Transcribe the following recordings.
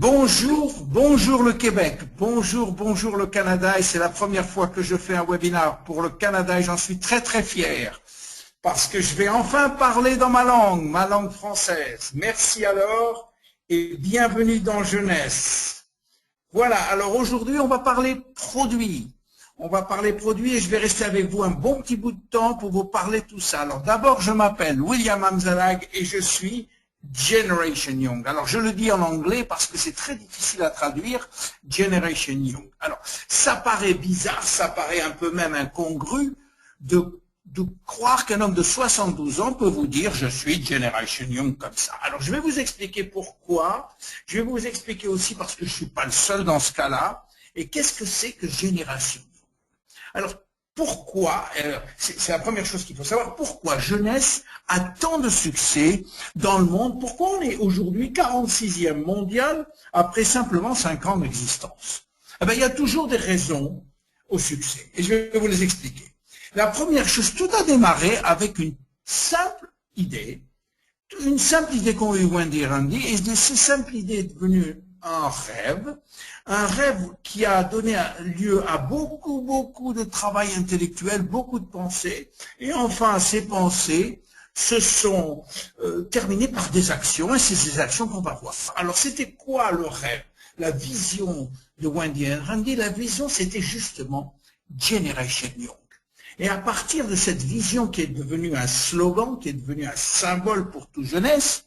Bonjour, bonjour le Québec, bonjour, bonjour le Canada, et c'est la première fois que je fais un webinaire pour le Canada et j'en suis très fier parce que je vais enfin parler dans ma langue française. Merci alors et bienvenue dans Jeunesse. Voilà, alors aujourd'hui on va parler produits. On va parler produits et je vais rester avec vous un bon petit bout de temps pour vous parler de tout ça. Alors d'abord, je m'appelle William Amzalag et je suis Generation Young. Alors je le dis en anglais parce que c'est très difficile à traduire, Generation Young. Alors ça paraît bizarre, ça paraît un peu même incongru de croire qu'un homme de 72 ans peut vous dire je suis Generation Young comme ça. Alors je vais vous expliquer pourquoi, je vais vous expliquer aussi parce que je ne suis pas le seul dans ce cas-là, et qu'est-ce que c'est que Génération. Alors, pourquoi, c'est la première chose qu'il faut savoir, pourquoi Jeunesse a tant de succès dans le monde, pourquoi on est aujourd'hui 46e mondial après simplement 5 ans d'existence. Eh bien, il y a toujours des raisons au succès, et je vais vous les expliquer. La première chose, tout a démarré avec une simple idée qu'ont eu Wendy et Randy, et cette simple idée est devenue un rêve qui a donné lieu à beaucoup de travail intellectuel, beaucoup de pensées, et enfin ces pensées se sont terminées par des actions, et c'est ces actions qu'on va voir. Alors c'était quoi le rêve? La vision de Wendy et Randy, la vision c'était justement Generation Young. Et à partir de cette vision qui est devenue un slogan, qui est devenue un symbole pour toute jeunesse,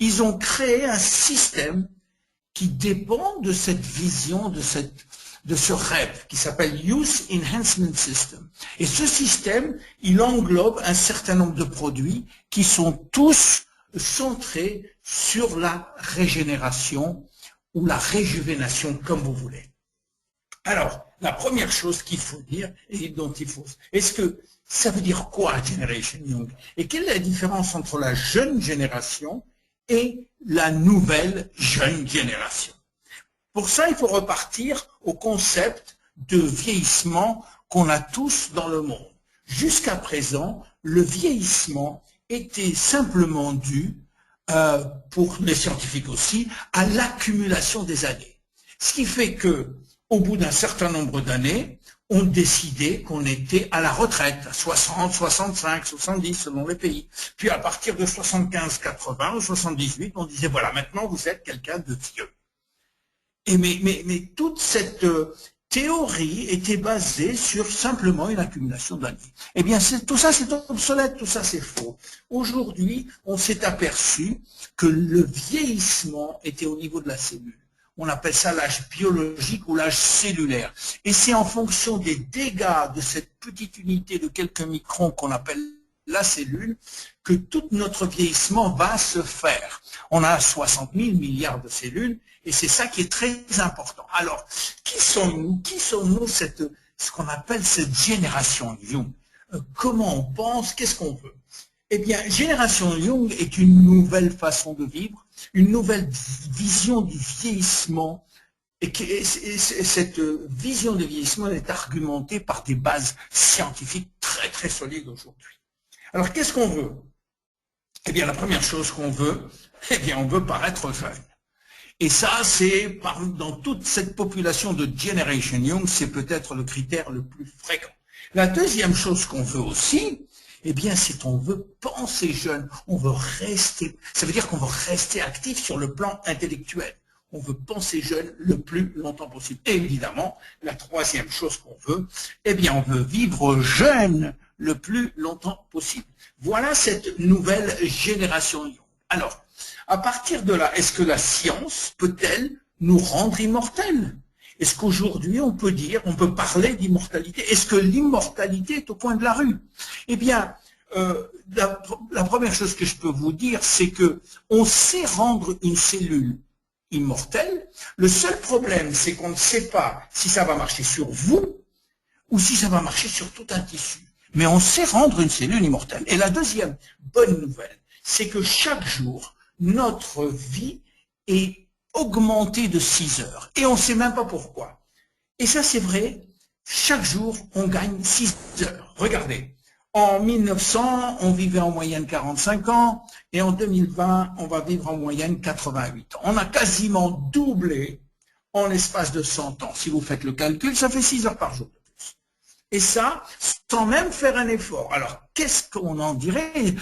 ils ont créé un système qui dépend de cette vision, de ce rêve, qui s'appelle Youth Enhancement System. Et ce système, il englobe un certain nombre de produits qui sont tous centrés sur la régénération ou la réjuvénation, comme vous voulez. Alors, la première chose qu'il faut dire, et dont il faut... Est-ce que ça veut dire quoi, Generation Young? Et quelle est la différence entre la jeune génération et la nouvelle jeune génération? Pour ça, il faut repartir au concept de vieillissement qu'on a tous dans le monde. Jusqu'à présent, le vieillissement était simplement dû, pour les scientifiques aussi, à l'accumulation des années. Ce qui fait que, au bout d'un certain nombre d'années, on décidait qu'on était à la retraite, à 60, 65, 70 selon les pays. Puis à partir de 75, 80 ou 78, on disait voilà, maintenant vous êtes quelqu'un de vieux. Et mais toute cette théorie était basée sur simplement une accumulation d'années. Eh bien, tout ça c'est obsolète, tout ça c'est faux. Aujourd'hui, on s'est aperçu que le vieillissement était au niveau de la cellule. On appelle ça l'âge biologique ou l'âge cellulaire. Et c'est en fonction des dégâts de cette petite unité de quelques microns qu'on appelle la cellule que tout notre vieillissement va se faire. On a 60 000 milliards de cellules et c'est ça qui est très important. Alors, qui sommes-nous? Qui sommes-nous ce qu'on appelle cette génération Young? Comment on pense? Qu'est-ce qu'on veut? Eh bien, Génération Young est une nouvelle façon de vivre, une nouvelle vision du vieillissement, et cette vision du vieillissement est argumentée par des bases scientifiques très solides aujourd'hui. Alors, qu'est-ce qu'on veut? Eh bien, la première chose qu'on veut, eh bien, on veut paraître jeune. Et ça, c'est, dans toute cette population de Generation Young, c'est peut-être le critère le plus fréquent. La deuxième chose qu'on veut aussi, eh bien, c'est qu'on veut penser jeune, on veut rester, ça veut dire qu'on veut rester actif sur le plan intellectuel. On veut penser jeune le plus longtemps possible. Et évidemment, la troisième chose qu'on veut, eh bien, on veut vivre jeune le plus longtemps possible. Voilà cette nouvelle génération Young. Alors, à partir de là, est-ce que la science peut-elle nous rendre immortels? Est-ce qu'aujourd'hui, on peut dire, on peut parler d'immortalité? Est-ce que l'immortalité est au coin de la rue? Eh bien, la première chose que je peux vous dire, c'est que on sait rendre une cellule immortelle. Le seul problème, c'est qu'on ne sait pas si ça va marcher sur vous ou si ça va marcher sur tout un tissu. Mais on sait rendre une cellule immortelle. Et la deuxième bonne nouvelle, c'est que chaque jour, notre vie est augmentée de 6 heures. Et on ne sait même pas pourquoi. Et ça, c'est vrai, chaque jour, on gagne 6 heures. Regardez, En 1900, on vivait en moyenne 45 ans, et en 2020, on va vivre en moyenne 88 ans. On a quasiment doublé en l'espace de 100 ans. Si vous faites le calcul, ça fait 6 heures par jour. Et ça, sans même faire un effort. Alors, qu'est-ce qu'on en dirait?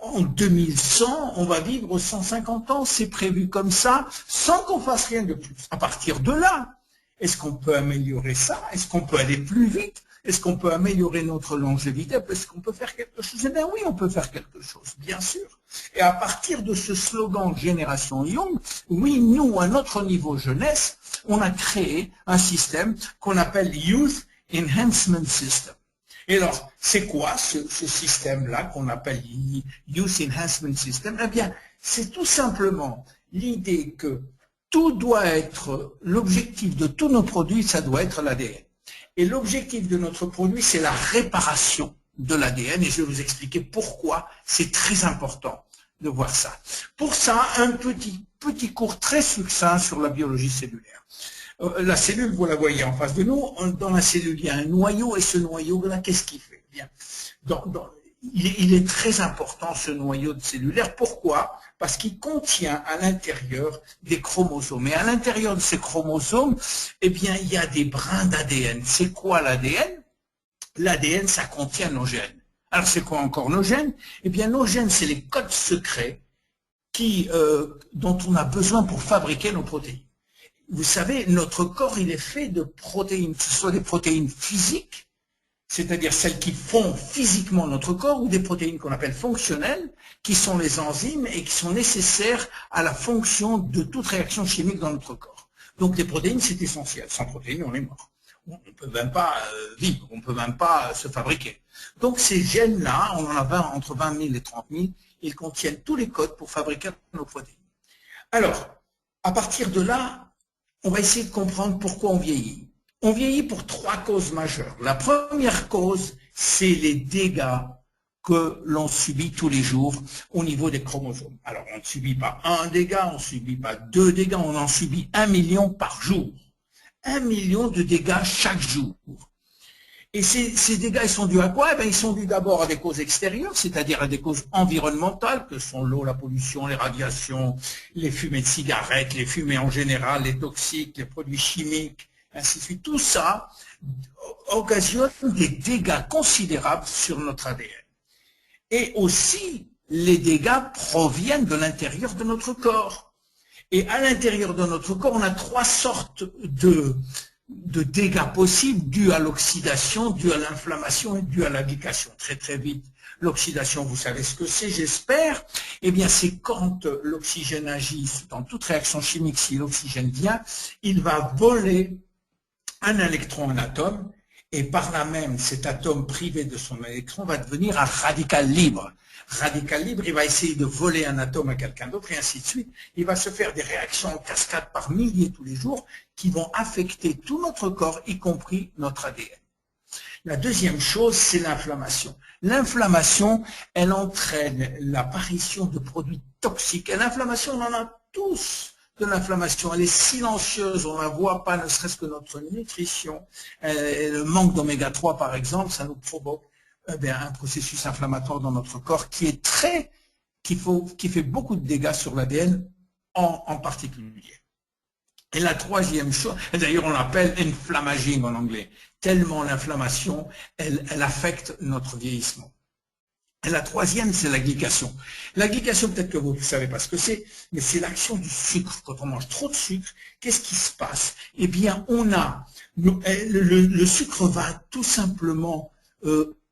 En 2100, on va vivre 150 ans, c'est prévu comme ça, sans qu'on fasse rien de plus. À partir de là, est-ce qu'on peut améliorer ça? Est-ce qu'on peut aller plus vite? Est-ce qu'on peut améliorer notre longévité? Est-ce qu'on peut faire quelque chose? Eh bien oui, on peut faire quelque chose, bien sûr. Et à partir de ce slogan Génération Young, oui, nous, à notre niveau jeunesse, on a créé un système qu'on appelle Youth Enhancement System. Et alors, c'est quoi ce système-là qu'on appelle Youth Enhancement System? Eh bien, c'est tout simplement l'idée que tout doit être, l'objectif de tous nos produits, ça doit être l'ADN. Et l'objectif de notre produit, c'est la réparation de l'ADN, et je vais vous expliquer pourquoi c'est très important de voir ça. Pour ça, un petit cours très succinct sur la biologie cellulaire. La cellule, vous la voyez en face de nous, dans la cellule, il y a un noyau, et ce noyau-là, qu'est-ce qu'il fait? Bien, il est très important, ce noyau cellulaire. Pourquoi? Parce qu'il contient à l'intérieur des chromosomes. Et à l'intérieur de ces chromosomes, eh bien, il y a des brins d'ADN. C'est quoi l'ADN? L'ADN, ça contient nos gènes. Alors, c'est quoi encore nos gènes? Eh bien, nos gènes, c'est les codes secrets dont on a besoin pour fabriquer nos protéines. Vous savez, notre corps, il est fait de protéines, que ce soit des protéines physiques, c'est-à-dire celles qui font physiquement notre corps, ou des protéines qu'on appelle fonctionnelles, qui sont les enzymes et qui sont nécessaires à la fonction de toute réaction chimique dans notre corps. Donc les protéines, c'est essentiel. Sans protéines, on est mort. On ne peut même pas vivre, on ne peut même pas se fabriquer. Donc ces gènes-là, on en a entre 20 000 et 30 000, ils contiennent tous les codes pour fabriquer nos protéines. Alors, à partir de là, on va essayer de comprendre pourquoi on vieillit. On vieillit pour 3 causes majeures. La première cause, c'est les dégâts que l'on subit tous les jours au niveau des chromosomes. Alors, on ne subit pas un dégât, on ne subit pas 2 dégâts, on en subit 1 million par jour. 1 million de dégâts chaque jour. Et ces dégâts, ils sont dus à quoi? Eh bien, ils sont dus d'abord à des causes extérieures, c'est-à-dire à des causes environnementales, que sont l'eau, la pollution, les radiations, les fumées de cigarettes, les fumées en général, les toxiques, les produits chimiques, ainsi de suite. Tout ça occasionne des dégâts considérables sur notre ADN. Et aussi, les dégâts proviennent de l'intérieur de notre corps. Et à l'intérieur de notre corps, on a 3 sortes de dégâts possibles dus à l'oxydation, dus à l'inflammation et dus à la glycation. Très très vite. L'oxydation, vous savez ce que c'est, j'espère. Eh bien, c'est quand l'oxygène agit dans toute réaction chimique, si l'oxygène vient, il va voler un électron, un atome, et par là même, cet atome privé de son électron va devenir un radical libre. Radical libre, il va essayer de voler un atome à quelqu'un d'autre, et ainsi de suite. Il va se faire des réactions en cascade par milliers tous les jours qui vont affecter tout notre corps, y compris notre ADN. La deuxième chose, c'est l'inflammation. L'inflammation, elle entraîne l'apparition de produits toxiques. Et l'inflammation, on en a tous de l'inflammation. Elle est silencieuse, on ne la voit pas, ne serait-ce que notre nutrition. Le manque d'oméga 3, par exemple, ça nous provoque un processus inflammatoire dans notre corps qui fait beaucoup de dégâts sur l'ADN en particulier. Et la troisième chose, d'ailleurs on l'appelle inflammaging en anglais, tellement l'inflammation, elle affecte notre vieillissement. Et la troisième, c'est la glycation. La glycation, peut-être que vous ne savez pas ce que c'est, mais c'est l'action du sucre. Quand on mange trop de sucre, qu'est-ce qui se passe? Eh bien, le sucre va tout simplement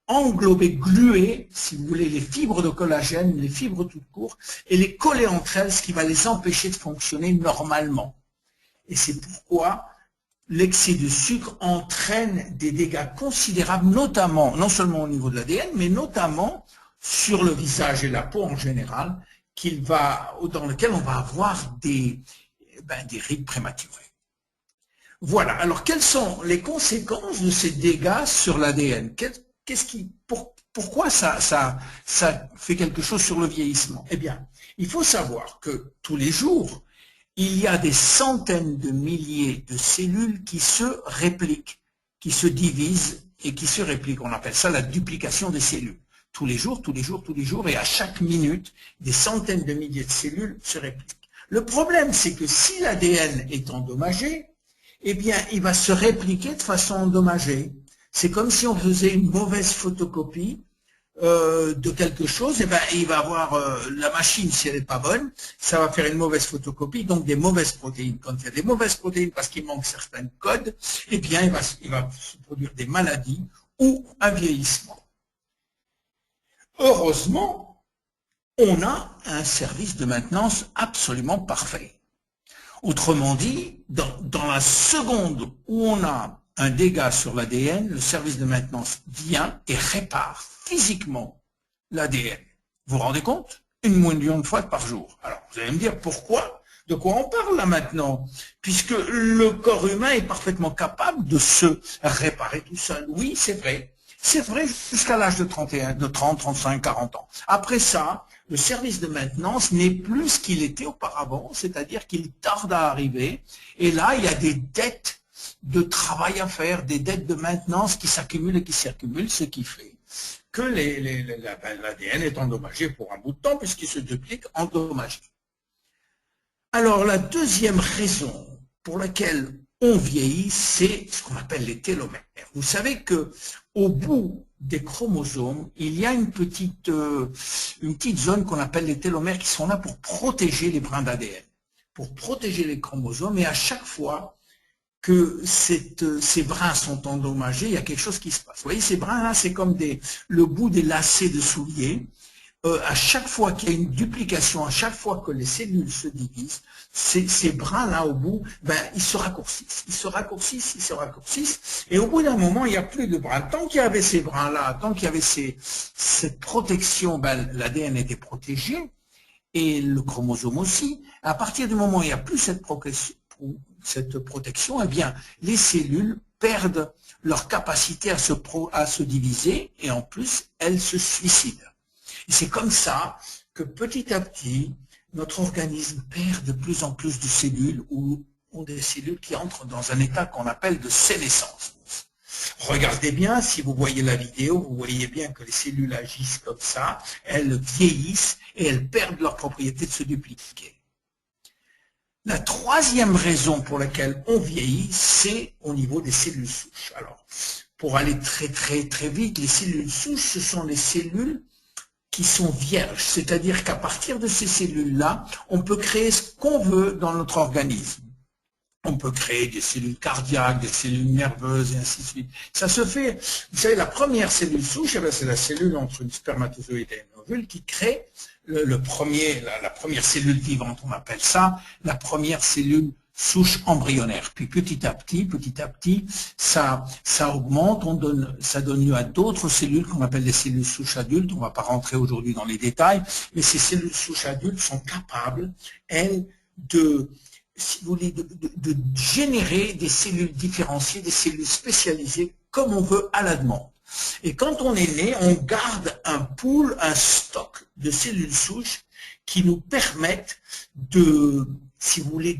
englober, gluer, si vous voulez, les fibres de collagène, les fibres toutes court, et les coller entre elles, ce qui va les empêcher de fonctionner normalement. Et c'est pourquoi l'excès de sucre entraîne des dégâts considérables, notamment, non seulement au niveau de l'ADN, mais notamment sur le visage et la peau en général, dans lequel on va avoir des rides prématurées. Voilà. Alors, quelles sont les conséquences de ces dégâts sur l'ADN? Pourquoi ça fait quelque chose sur le vieillissement? Eh bien, il faut savoir que tous les jours, il y a des centaines de milliers de cellules qui se répliquent, qui se divisent et qui se répliquent. On appelle ça la duplication des cellules. Tous les jours, tous les jours, tous les jours, et à chaque minute, des centaines de milliers de cellules se répliquent. Le problème, c'est que si l'ADN est endommagé, eh bien, il va se répliquer de façon endommagée. C'est comme si on faisait une mauvaise photocopie de quelque chose, eh ben, il va avoir la machine, si elle n'est pas bonne, ça va faire une mauvaise photocopie, donc des mauvaises protéines. Quand il y a des mauvaises protéines parce qu'il manque certains codes, eh bien, il va se produire des maladies ou un vieillissement. Heureusement, on a un service de maintenance absolument parfait. Autrement dit, dans la seconde où on a un dégât sur l'ADN, le service de maintenance vient et répare physiquement l'ADN. Vous vous rendez compte? 1 million de fois par jour. Alors, vous allez me dire pourquoi? De quoi on parle là maintenant? Puisque le corps humain est parfaitement capable de se réparer tout seul. Oui, c'est vrai. C'est vrai jusqu'à l'âge de 30, 35, 40 ans. Après ça, le service de maintenance n'est plus ce qu'il était auparavant, c'est-à-dire qu'il tarde à arriver. Et là, il y a des dettes de travail à faire, des dettes de maintenance qui s'accumulent et qui s'accumulent, ce qui fait que l'ADN est endommagé pour un bout de temps puisqu'il se duplique endommagé. Alors la deuxième raison pour laquelle on vieillit, c'est ce qu'on appelle les télomères. Vous savez que au bout des chromosomes, il y a une petite zone qu'on appelle les télomères qui sont là pour protéger les brins d'ADN, pour protéger les chromosomes, et à chaque fois que ces brins sont endommagés, il y a quelque chose qui se passe. Vous voyez, ces brins-là, c'est comme le bout des lacets de souliers. À chaque fois qu'il y a une duplication, à chaque fois que les cellules se divisent, ces brins-là au bout, ben, ils se raccourcissent, ils se raccourcissent, ils se raccourcissent, et au bout d'un moment, il n'y a plus de brins. Tant qu'il y avait ces brins-là, tant qu'il y avait cette protection, ben, l'ADN était protégé, et le chromosome aussi. À partir du moment où il n'y a plus cette protection, eh bien, les cellules perdent leur capacité à se diviser, et en plus, elles se suicident. Et c'est comme ça que petit à petit, notre organisme perd de plus en plus de cellules ou des cellules qui entrent dans un état qu'on appelle de sénescence. Regardez bien, si vous voyez la vidéo, vous voyez bien que les cellules agissent comme ça, elles vieillissent et elles perdent leur propriété de se dupliquer. La troisième raison pour laquelle on vieillit, c'est au niveau des cellules souches. Alors, pour aller très vite, les cellules souches, ce sont les cellules qui sont vierges, c'est-à-dire qu'à partir de ces cellules-là, on peut créer ce qu'on veut dans notre organisme. On peut créer des cellules cardiaques, des cellules nerveuses, et ainsi de suite. Ça se fait, vous savez, la première cellule souche, c'est la cellule entre une spermatozoïde et un ovule qui crée la première cellule vivante, on appelle ça, la première cellule souche embryonnaire. Puis petit à petit, ça augmente, ça donne lieu à d'autres cellules qu'on appelle des cellules souches adultes. On ne va pas rentrer aujourd'hui dans les détails, mais ces cellules souches adultes sont capables, elles, si vous voulez, de générer des cellules différenciées, des cellules spécialisées, comme on veut à la demande. Et quand on est né, on garde un pool, un stock de cellules souches qui nous permettent si vous voulez,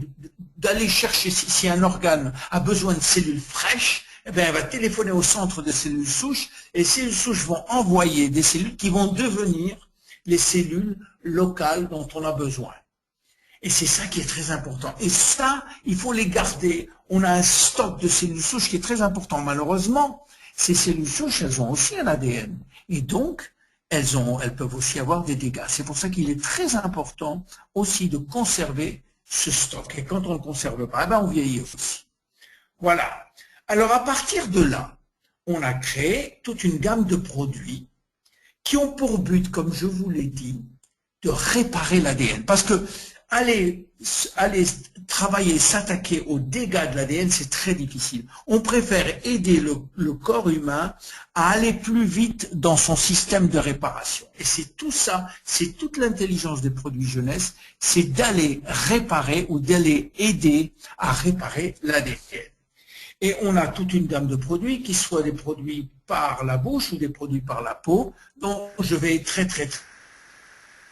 d'aller chercher, si un organe a besoin de cellules fraîches, eh bien, elle va téléphoner au centre de cellules souches, et les cellules souches vont envoyer des cellules qui vont devenir les cellules locales dont on a besoin. Et c'est ça qui est très important. Et ça, il faut les garder. On a un stock de cellules souches qui est très important. Malheureusement, ces cellules souches, elles ont aussi un ADN. Et donc, elles peuvent aussi avoir des dégâts. C'est pour ça qu'il est très important aussi de conserver ce stock. Et quand on ne le conserve pas, eh ben on vieillit aussi. Voilà. Alors, à partir de là, on a créé toute une gamme de produits qui ont pour but, comme je vous l'ai dit, de réparer l'ADN. Parce que aller travailler, s'attaquer aux dégâts de l'ADN, c'est très difficile. On préfère aider le corps humain à aller plus vite dans son système de réparation. Et c'est tout ça, c'est toute l'intelligence des produits jeunesse, c'est d'aller réparer ou d'aller aider à réparer l'ADN. Et on a toute une gamme de produits, qui soient des produits par la bouche ou des produits par la peau, dont je vais très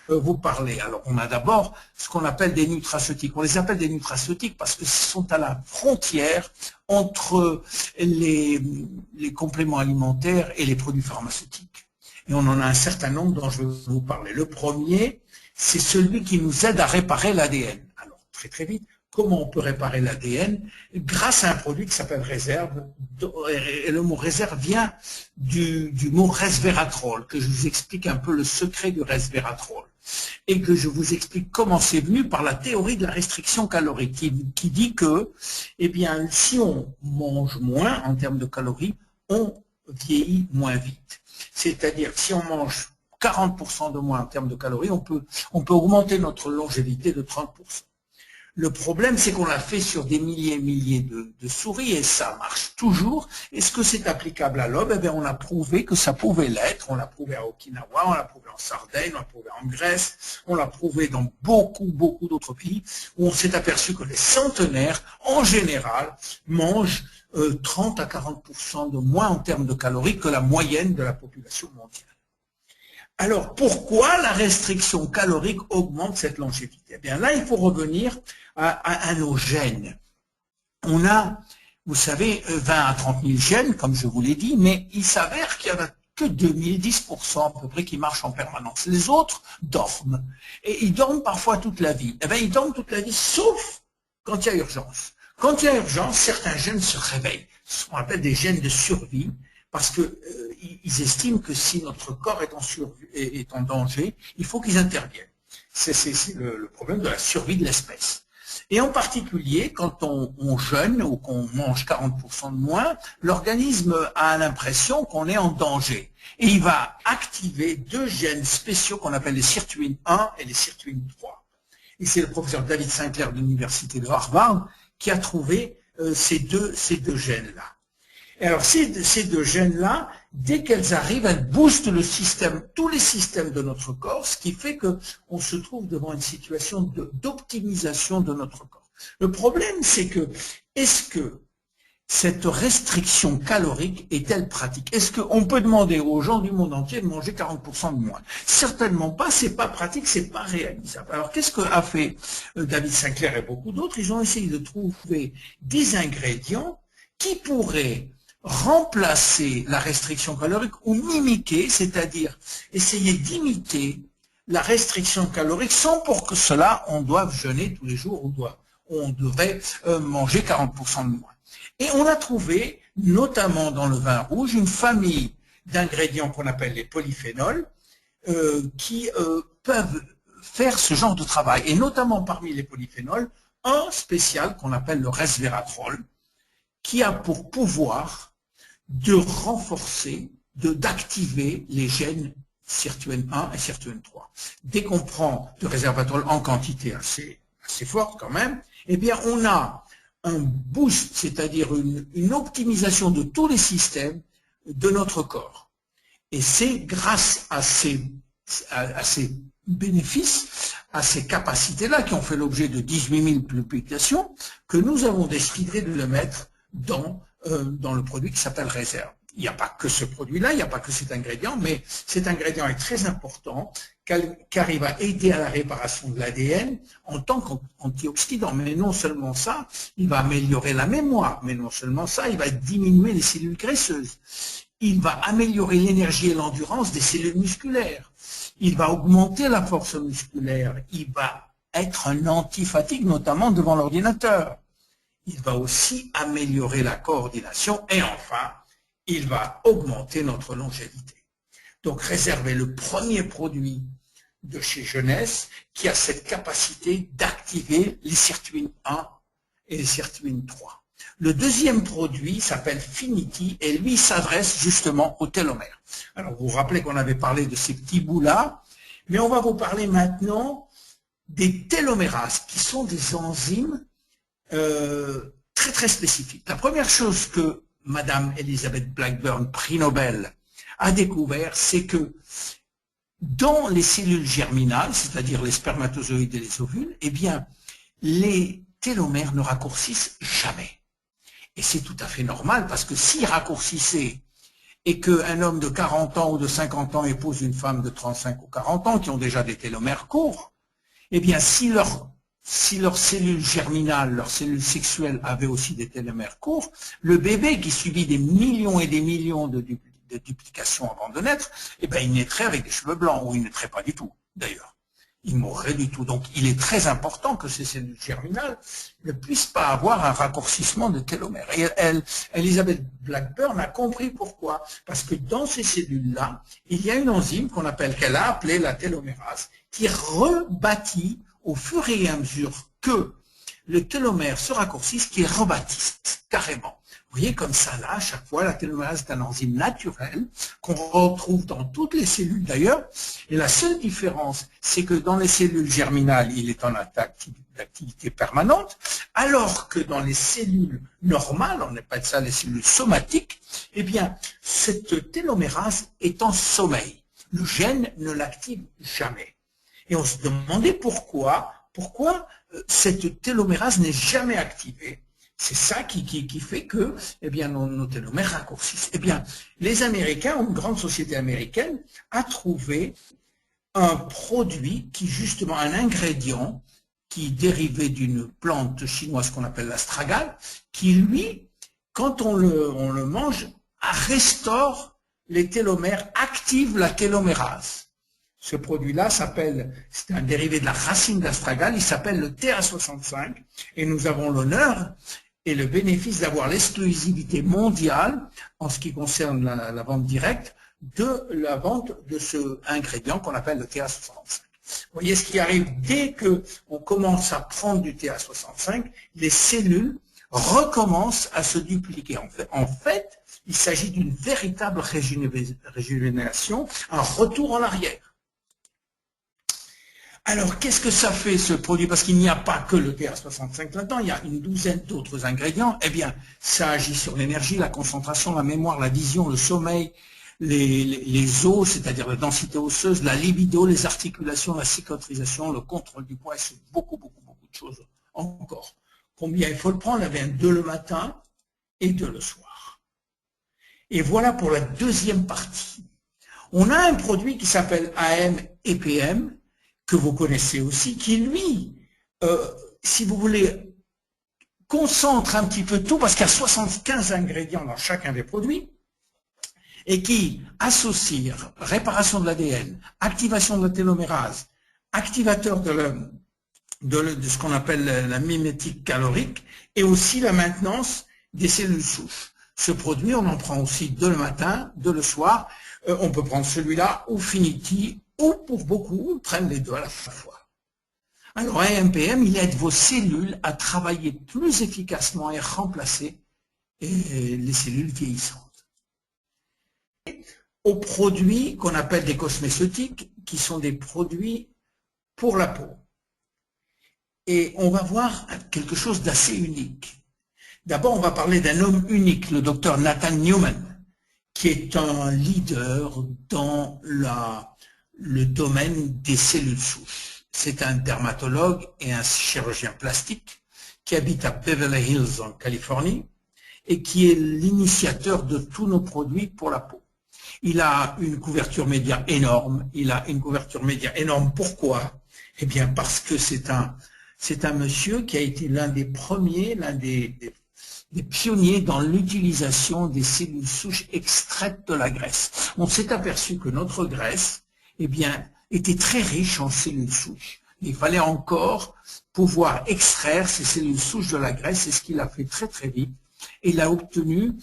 vous parler. Alors, on a d'abord ce qu'on appelle des nutraceutiques. On les appelle des nutraceutiques parce que ce sont à la frontière entre les compléments alimentaires et les produits pharmaceutiques. Et on en a un certain nombre dont je vais vous parler. Le premier, c'est celui qui nous aide à réparer l'ADN. Alors, très très vite, comment on peut réparer l'ADN? Grâce à un produit qui s'appelle réserve. Et le mot réserve vient du mot resveratrol, que je vous explique un peu le secret du resveratrol. Et que je vous explique comment c'est venu par la théorie de la restriction calorique, qui dit que, eh bien, si on mange moins en termes de calories, on vieillit moins vite. C'est-à-dire, si on mange 40% de moins en termes de calories, on peut augmenter notre longévité de 30%. Le problème, c'est qu'on l'a fait sur des milliers et milliers de souris et ça marche toujours. Est-ce que c'est applicable à l'homme? Eh bien, on a prouvé que ça pouvait l'être. On l'a prouvé à Okinawa, on l'a prouvé en Sardaigne, on l'a prouvé en Grèce, on l'a prouvé dans beaucoup, beaucoup d'autres pays où on s'est aperçu que les centenaires, en général, mangent 30 à 40% de moins en termes de calories que la moyenne de la population mondiale. Alors, pourquoi la restriction calorique augmente cette longévité? Eh bien, là, il faut revenir à nos gènes. On a, vous savez, 20 à 30 000 gènes, comme je vous l'ai dit, mais il s'avère qu'il n'y en a que 2010% à peu près qui marchent en permanence. Les autres dorment. Et ils dorment parfois toute la vie. Eh bien, ils dorment toute la vie, sauf quand il y a urgence. Quand il y a urgence, certains gènes se réveillent. Ce qu'on appelle des gènes de survie, parce qu'ils estiment que si notre corps est en danger, il faut qu'ils interviennent. C'est le problème de la survie de l'espèce. Et en particulier, quand on jeûne ou qu'on mange 40% de moins, l'organisme a l'impression qu'on est en danger. Et il va activer deux gènes spéciaux qu'on appelle les sirtuines 1 et les sirtuines 3. Et c'est le professeur David Sinclair de l'université de Harvard qui a trouvé ces deux gènes-là. Et alors ces deux gènes-là, dès qu'elles arrivent, elles boostent le système, tous les systèmes de notre corps, ce qui fait qu'on se trouve devant une situation d'optimisation de notre corps. Le problème, c'est que, est-ce que cette restriction calorique est-elle pratique? Est-ce qu'on peut demander aux gens du monde entier de manger 40% de moins? Certainement pas, c'est pas pratique, c'est pas réalisable. Alors qu'est-ce qu'a fait David Sinclair et beaucoup d'autres? Ils ont essayé de trouver des ingrédients qui pourraient remplacer la restriction calorique ou mimiquer, c'est-à-dire essayer d'imiter la restriction calorique sans pour que cela on doive jeûner tous les jours ou on devrait manger 40% de moins. Et on a trouvé, notamment dans le vin rouge, une famille d'ingrédients qu'on appelle les polyphénols qui peuvent faire ce genre de travail. Et notamment parmi les polyphénols, un spécial qu'on appelle le resveratrol, qui a pour pouvoir de renforcer, d'activer les gènes sirtuine 1 et sirtuine 3. Dès qu'on prend de resveratrol en quantité assez forte quand même, eh bien on a un boost, c'est-à-dire une optimisation de tous les systèmes de notre corps. Et c'est grâce à ces bénéfices, à ces capacités-là qui ont fait l'objet de 18 000 publications, que nous avons décidé de le mettre dans le produit qui s'appelle Réserve. Il n'y a pas que ce produit-là, il n'y a pas que cet ingrédient, mais cet ingrédient est très important car il va aider à la réparation de l'ADN en tant qu'antioxydant. Mais non seulement ça, il va améliorer la mémoire, mais non seulement ça, il va diminuer les cellules graisseuses. Il va améliorer l'énergie et l'endurance des cellules musculaires. Il va augmenter la force musculaire. Il va être un antifatigue, notamment devant l'ordinateur. Il va aussi améliorer la coordination et enfin, il va augmenter notre longévité. Donc, Réserve est le premier produit de chez Jeunesse qui a cette capacité d'activer les sirtuines 1 et les sirtuines 3. Le deuxième produit s'appelle Finity et lui s'adresse justement aux télomères. Alors, vous vous rappelez qu'on avait parlé de ces petits bouts-là, mais on va vous parler maintenant des télomérases qui sont des enzymes très très spécifiques. La première chose que Madame Elizabeth Blackburn, prix Nobel, a découvert, c'est que dans les cellules germinales, c'est-à-dire les spermatozoïdes et les ovules, eh bien, les télomères ne raccourcissent jamais. Et c'est tout à fait normal parce que s'ils raccourcissaient, et qu'un homme de 40 ans ou de 50 ans épouse une femme de 35 ou 40 ans qui ont déjà des télomères courts, eh bien, si leurs cellules germinales, leurs cellules sexuelles avaient aussi des télomères courts, le bébé qui subit des millions et des millions de duplications avant de naître, eh bien, il naîtrait avec des cheveux blancs, ou il ne naîtrait pas du tout, d'ailleurs. Il mourrait du tout. Donc, il est très important que ces cellules germinales ne puissent pas avoir un raccourcissement de télomères. Et Elizabeth Blackburn a compris pourquoi. Parce que dans ces cellules-là, il y a une enzyme qu'elle a appelée la télomérase, qui rebâtit au fur et à mesure que le télomère se raccourcisse, qui rebâtisse carrément. Vous voyez, comme ça, là, à chaque fois, la télomérase est un enzyme naturel qu'on retrouve dans toutes les cellules d'ailleurs. Et la seule différence, c'est que dans les cellules germinales, il est en activité permanente, alors que dans les cellules normales, on appelle ça les cellules somatiques, eh bien, cette télomérase est en sommeil. Le gène ne l'active jamais. Et on se demandait pourquoi cette télomérase n'est jamais activée. C'est ça qui fait que eh bien, nos télomères raccourcissent. Eh bien, les Américains, une grande société américaine, a trouvé un produit qui, justement, un ingrédient qui dérivait d'une plante chinoise qu'on appelle l'astragale, qui, lui, quand on le mange, restaure les télomères, active la télomérase. Ce produit-là c'est un dérivé de la racine d'astragale, il s'appelle le TA65, et nous avons l'honneur et le bénéfice d'avoir l'exclusivité mondiale en ce qui concerne la vente directe de la vente de ce ingrédient qu'on appelle le TA65. Vous voyez ce qui arrive dès qu'on commence à prendre du TA65, les cellules recommencent à se dupliquer. En fait, il s'agit d'une véritable régénération, un retour en arrière. Alors, qu'est-ce que ça fait, ce produit? Parce qu'il n'y a pas que le TA65 là-dedans, il y a une douzaine d'autres ingrédients. Eh bien, ça agit sur l'énergie, la concentration, la mémoire, la vision, le sommeil, les os, c'est-à-dire la densité osseuse, la libido, les articulations, la cicatrisation, le contrôle du poids, et c'est beaucoup de choses encore. Combien il faut le prendre? Eh bien, 2 le matin et 2 le soir. Et voilà pour la deuxième partie. On a un produit qui s'appelle AM et PM, que vous connaissez aussi, qui lui, si vous voulez, concentre un petit peu tout, parce qu'il y a 75 ingrédients dans chacun des produits, et qui associe réparation de l'ADN, activation de la télomérase, activateur de ce qu'on appelle la mimétique calorique, et aussi la maintenance des cellules souches. Ce produit, on en prend aussi 2 le matin, 2 le soir. On peut prendre celui-là ou Finity, ou pour beaucoup, prennent les 2 à la fois. Alors, AMPM, il aide vos cellules à travailler plus efficacement et remplacer les cellules vieillissantes. Aux produits qu'on appelle des cosméceutiques, qui sont des produits pour la peau. Et on va voir quelque chose d'assez unique. D'abord, on va parler d'un homme unique, le docteur Nathan Newman, qui est un leader dans le domaine des cellules souches. C'est un dermatologue et un chirurgien plastique qui habite à Beverly Hills en Californie et qui est l'initiateur de tous nos produits pour la peau. Il a une couverture média énorme. Pourquoi? Eh bien, parce que c'est un monsieur qui a été l'un des premiers, l'un des pionniers dans l'utilisation des cellules souches extraites de la graisse. On s'est aperçu que notre graisse, eh bien, était très riche en cellules souches. Il fallait encore pouvoir extraire ces cellules souches de la graisse, c'est ce qu'il a fait très vite. Et il a obtenu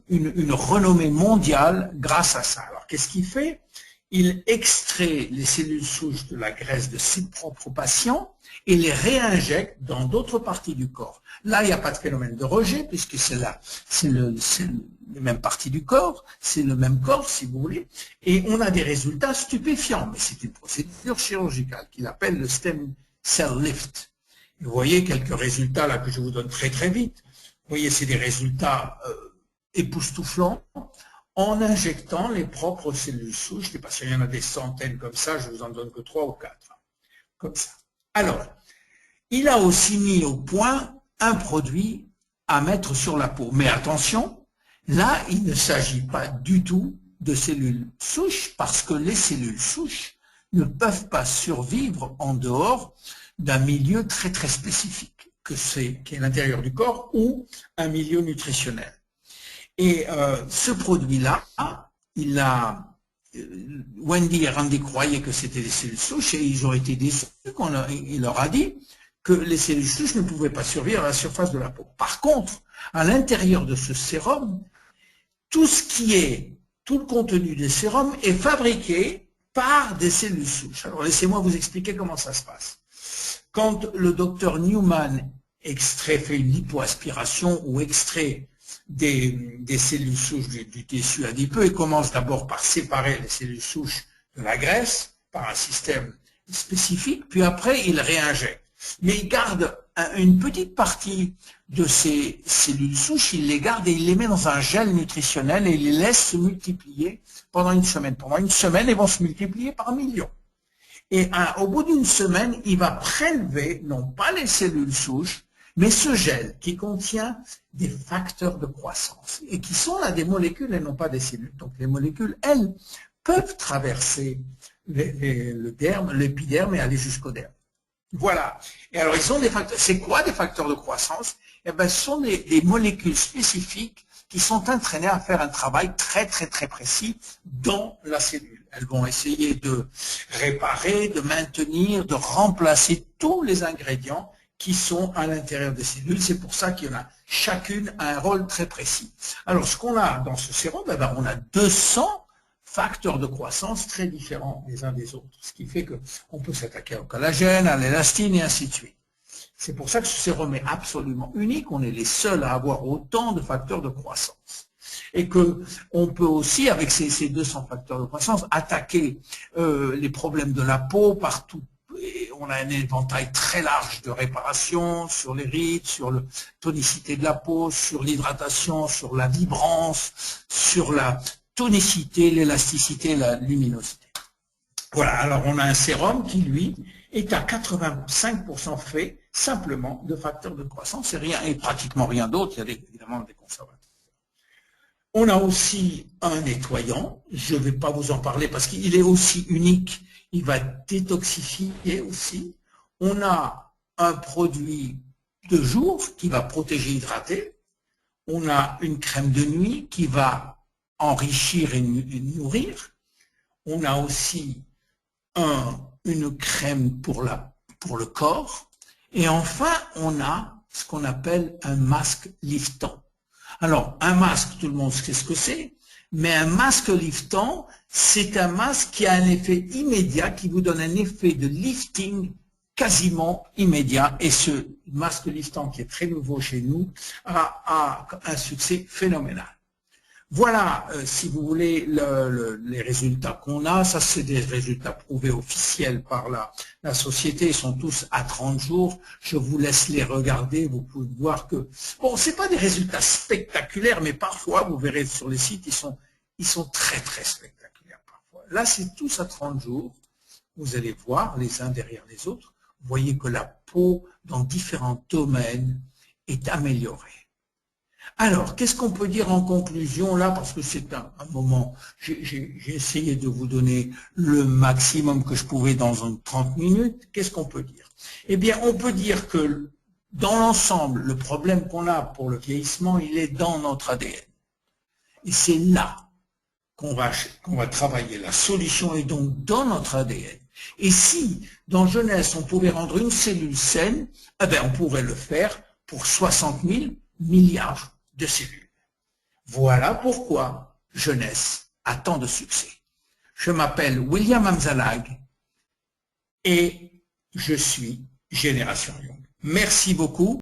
une renommée mondiale grâce à ça. Alors, qu'est-ce qu'il fait? Il extrait les cellules souches de la graisse de ses propres patients et les réinjecte dans d'autres parties du corps. Là, il n'y a pas de phénomène de rejet, puisque c'est les mêmes parties du corps, c'est le même corps, si vous voulez, et on a des résultats stupéfiants. Mais c'est une procédure chirurgicale qu'il appelle le stem cell lift. Et vous voyez quelques résultats là que je vous donne très vite. Vous voyez, c'est des résultats époustouflants en injectant les propres cellules souches. Parce qu'il y en a des centaines comme ça, je vous en donne que 3 ou 4. Comme ça. Alors, il a aussi mis au point un produit à mettre sur la peau. Mais attention, Là, il ne s'agit pas du tout de cellules souches parce que les cellules souches ne peuvent pas survivre en dehors d'un milieu très très spécifique qui est l'intérieur du corps ou un milieu nutritionnel. Et ce produit-là, Wendy et Randy croyaient que c'était des cellules souches et ils ont été déçus quand il leur a dit que les cellules souches ne pouvaient pas survivre à la surface de la peau. Par contre, à l'intérieur de ce sérum, tout le contenu des sérums est fabriqué par des cellules souches. Alors laissez-moi vous expliquer comment ça se passe. Quand le docteur Newman fait une lipoaspiration ou extrait des cellules souches du tissu adipeux, il commence d'abord par séparer les cellules souches de la graisse par un système spécifique, puis après il réinjecte. Mais il garde une petite partie de ces cellules souches, il les garde et il les met dans un gel nutritionnel et il les laisse se multiplier pendant une semaine. Pendant une semaine, ils vont se multiplier par millions. Et au bout d'une semaine, il va prélever, non pas les cellules souches, mais ce gel qui contient des facteurs de croissance et qui sont là des molécules et non pas des cellules. Donc les molécules, elles, peuvent traverser l'épiderme et aller jusqu'au derme. Voilà. Et alors, ils sont des facteurs. C'est quoi des facteurs de croissance? Eh ben, ce sont des molécules spécifiques qui sont entraînées à faire un travail très, très, très précis dans la cellule. Elles vont essayer de réparer, de maintenir, de remplacer tous les ingrédients qui sont à l'intérieur des cellules. C'est pour ça qu'il y en a chacune a un rôle très précis. Alors, ce qu'on a dans ce sérum, eh ben, on a 200 facteurs de croissance très différents les uns des autres, ce qui fait qu'on peut s'attaquer au collagène, à l'élastine et ainsi de suite. C'est pour ça que ce sérum est absolument unique, on est les seuls à avoir autant de facteurs de croissance. Et qu'on peut aussi, avec ces 200 facteurs de croissance, attaquer les problèmes de la peau partout. Et on a un éventail très large de réparation sur les rides, sur la tonicité de la peau, sur l'hydratation, sur la vibrance, sur la tonicité, l'élasticité, la luminosité. Voilà, alors on a un sérum qui, lui, est à 85% fait simplement de facteurs de croissance et pratiquement rien d'autre, il y a évidemment des conservateurs. On a aussi un nettoyant, je ne vais pas vous en parler parce qu'il est aussi unique, il va détoxifier aussi. On a un produit de jour qui va protéger, hydrater. On a une crème de nuit qui va enrichir et nourrir. On a aussi une crème pour le corps. Et enfin, on a ce qu'on appelle un masque liftant. Alors, un masque, tout le monde sait ce que c'est, mais un masque liftant, c'est un masque qui a un effet immédiat, qui vous donne un effet de lifting quasiment immédiat. Et ce masque liftant, qui est très nouveau chez nous, a un succès phénoménal. Voilà, si vous voulez, les résultats qu'on a. Ça, c'est des résultats prouvés officiels par la société. Ils sont tous à 30 jours. Je vous laisse les regarder. Vous pouvez voir que, bon, c'est pas des résultats spectaculaires, mais parfois, vous verrez sur les sites, ils sont très, très spectaculaires parfois. Là, c'est tous à 30 jours. Vous allez voir les uns derrière les autres. Vous voyez que la peau, dans différents domaines, est améliorée. Alors, qu'est-ce qu'on peut dire en conclusion là, parce que c'est un moment, j'ai essayé de vous donner le maximum que je pouvais dans 30 minutes. Qu'est-ce qu'on peut dire? Eh bien, on peut dire que dans l'ensemble, le problème qu'on a pour le vieillissement, il est dans notre ADN. Et c'est là qu'on va travailler. La solution est donc dans notre ADN. Et si, dans jeunesse, on pouvait rendre une cellule saine, eh bien, on pourrait le faire pour 60 000 milliards de cellules. Voilà pourquoi Jeunesse a tant de succès. Je m'appelle William Amzalag et je suis Génération Young. Merci beaucoup.